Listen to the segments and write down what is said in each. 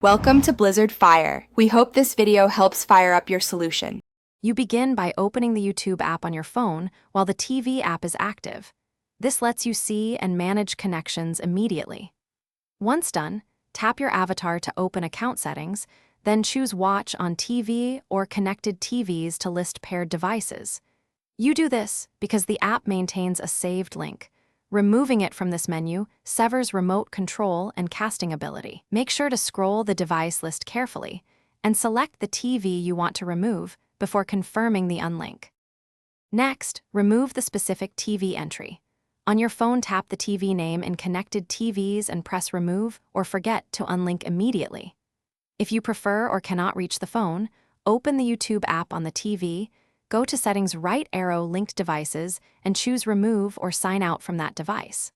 Welcome to Blizzard Fire. We hope this video helps fire up your solution. You begin by opening the YouTube app on your phone while the TV app is active. This lets you see and manage connections immediately. Once done, tap your avatar to open account settings, then choose Watch on TV or Connected TVs to list paired devices. You do this because the app maintains a saved link. Removing it from this menu severs remote control and casting ability. Make sure to scroll the device list carefully and select the TV you want to remove before confirming the unlink. Next, remove the specific TV entry. On your phone, tap the TV name in Connected TVs and press Remove or forget to unlink immediately. If you prefer or cannot reach the phone, open the YouTube app on the TV, go to Settings, right arrow Linked Devices, and choose Remove or Sign Out from that device.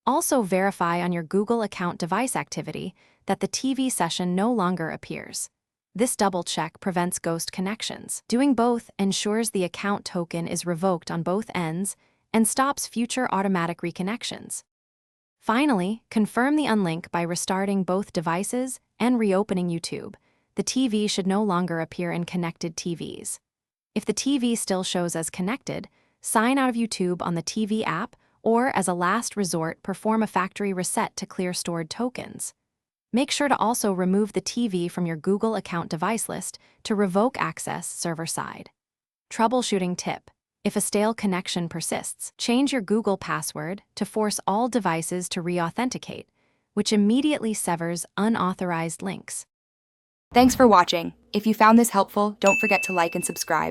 Also verify on your Google account device activity that the TV session no longer appears. This double check prevents ghost connections. Doing both ensures the account token is revoked on both ends and stops future automatic reconnections. Finally, confirm the unlink by restarting both devices and reopening YouTube. The TV should no longer appear in Connected TVs. If the TV still shows as connected, sign out of YouTube on the TV app or, as a last resort, perform a factory reset to clear stored tokens. Make sure to also remove the TV from your Google account device list to revoke access server-side. Troubleshooting tip: if a stale connection persists, change your Google password to force all devices to re-authenticate, which immediately severs unauthorized links. Thanks for watching. If you found this helpful, don't forget to like and subscribe.